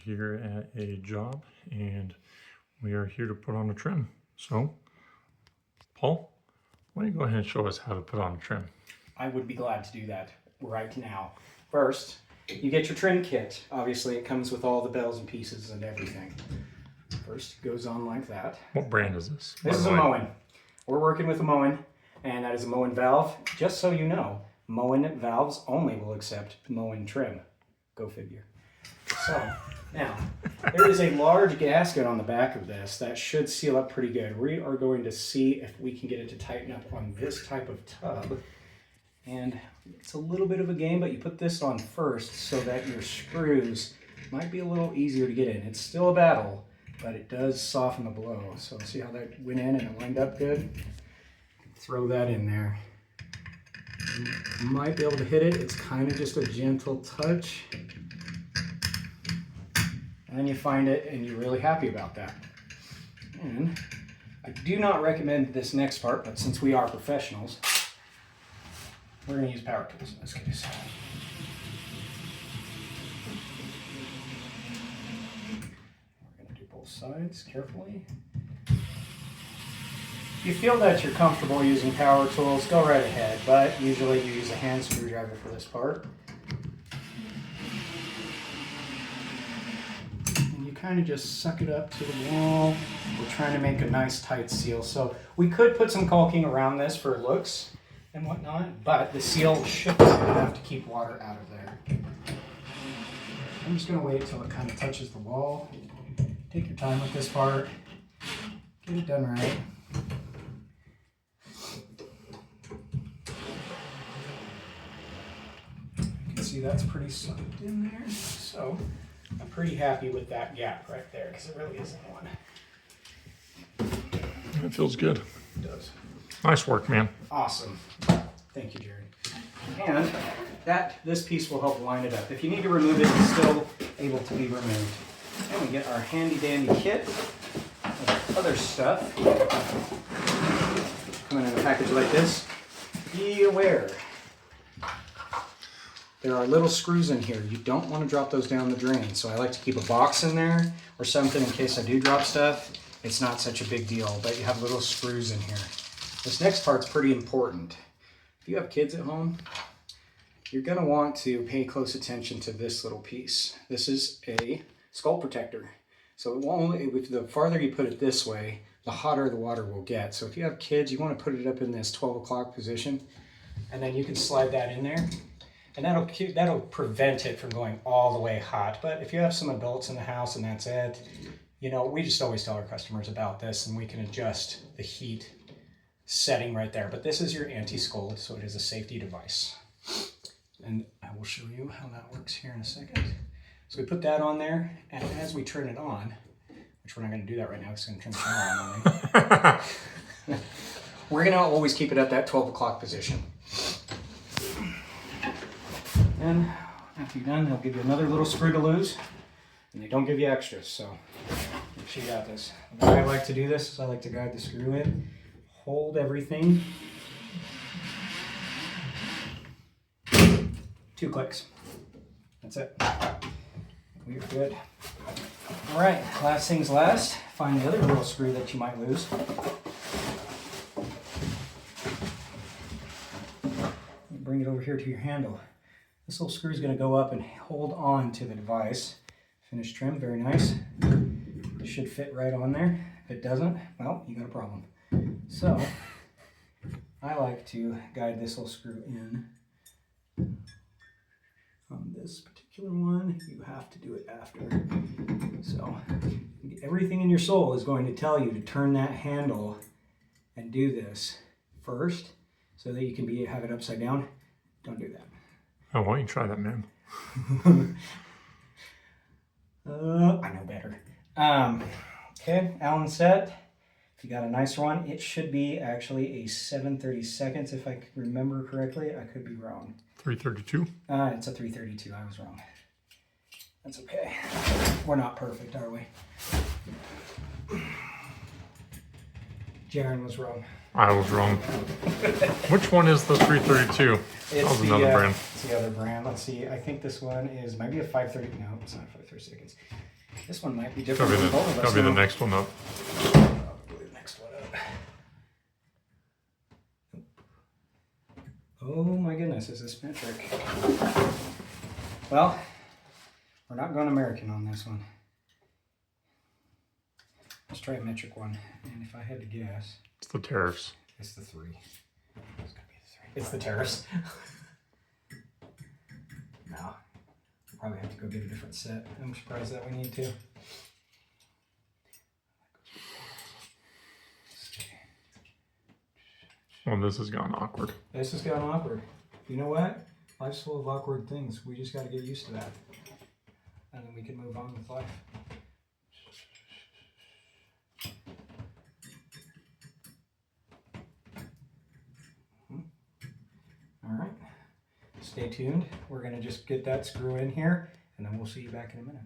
here at a job and we are here to put on a trim. So, Paul, why don't you go ahead and show us how to put on a trim? I would be glad to do that right now. First, you get your trim kit. Obviously, it comes with all the bells and pieces and everything. First, it goes on like that. What brand is this? This is a Moen. We're working with a Moen, and that is a Moen valve. Just so you know, Moen valves only will accept Moen trim. Go figure. So, now, there is a large gasket on the back of this that should seal up pretty good. We are going to see if we can get it to tighten up on this type of tub. And it's a little bit of a game, but you put this on first so that your screws might be a little easier to get in. It's still a battle, but it does soften the blow. So see how that went in and it lined up good? Throw that in there. You might be able to hit it. It's kind of just a gentle touch. And then you find it and you're really happy about that. And I do not recommend this next part, but since we are professionals, we're going to use power tools in this case. We're going to do both sides carefully. If you feel that you're comfortable using power tools, go right ahead, but usually you use a hand screwdriver for this part. And you kind of just suck it up to the wall. We're trying to make a nice tight seal. So we could put some caulking around this for looks and whatnot, but the seal should be enough to keep water out of there. I'm just going to wait until it kind of touches the wall. Take your time with this part. Get it done right. You can see that's pretty sucked in there. So I'm pretty happy with that gap right there because it really isn't one. It feels good. It does. Nice work, man. Awesome. Thank you, Jared. And this piece will help line it up. If you need to remove it, it's still able to be removed. And we get our handy dandy kit of other stuff. Coming in a package like this. Be aware. There are little screws in here. You don't want to drop those down the drain. So I like to keep a box in there or something in case I do drop stuff. It's not such a big deal, but you have little screws in here. This next part's pretty important. If you have kids at home, you're going to want to pay close attention to this little piece. This is a skull protector. So it won't, the farther you put it this way, the hotter the water will get. So if you have kids, you want to put it up in this 12 o'clock position, and then you can slide that in there. And that'll prevent it from going all the way hot. But if you have some adults in the house and that's it, you know, we just always tell our customers about this and we can adjust the heat setting right there. But this is your anti-scald, so it is a safety device. And I will show you how that works here in a second. So we put that on there, and as we turn it on, which we're not going to do that right now, it's going to turn the camera on. We're going to always keep it at that 12 o'clock position. And after you're done, they'll give you another little screw to lose, and they don't give you extras, so make sure you got this. The way I like to do this is I like to guide the screw in, hold everything, 2 clicks. That's it. We're good. All right, last things last, find the other little screw that you might lose. Bring it over here to your handle. This little screw is going to go up and hold on to the device. Finished trim, very nice. It should fit right on there. If it doesn't, well, you got a problem. So, I like to guide this little screw in. On this particular one, you have to do it after. So, everything in your soul is going to tell you to turn that handle and do this first so that you can have it upside down. Don't do that. Oh, why don't you try that, man? I know better. Okay, Allen set. If you got a nicer one, it should be actually a 7/32 if I remember correctly. I could be wrong. 332? It's a 332. I was wrong. That's okay. We're not perfect, are we? Jaron was wrong. I was wrong. Which one is the 332? That was another brand. It's the other brand. Let's see. I think this one is maybe a 530. No, it's not 530 seconds. This one might be Gotta different be than the, both of us. gotta be the now. next one up. Probably the next one up. Oh my goodness, is this metric? Well, we're not going American on this one. Let's try a metric one. And if I had to guess, It's the tariffs. it's the 3. It's gonna be the 3. It's the tariffs. No. We'll probably have to go get a different set. I'm surprised that we need to. Well, this has gone awkward. This has gotten awkward. You know what? Life's full of awkward things. We just got to get used to that. And then we can move on with life. All right. Stay tuned. We're going to just get that screw in here, and then we'll see you back in a minute.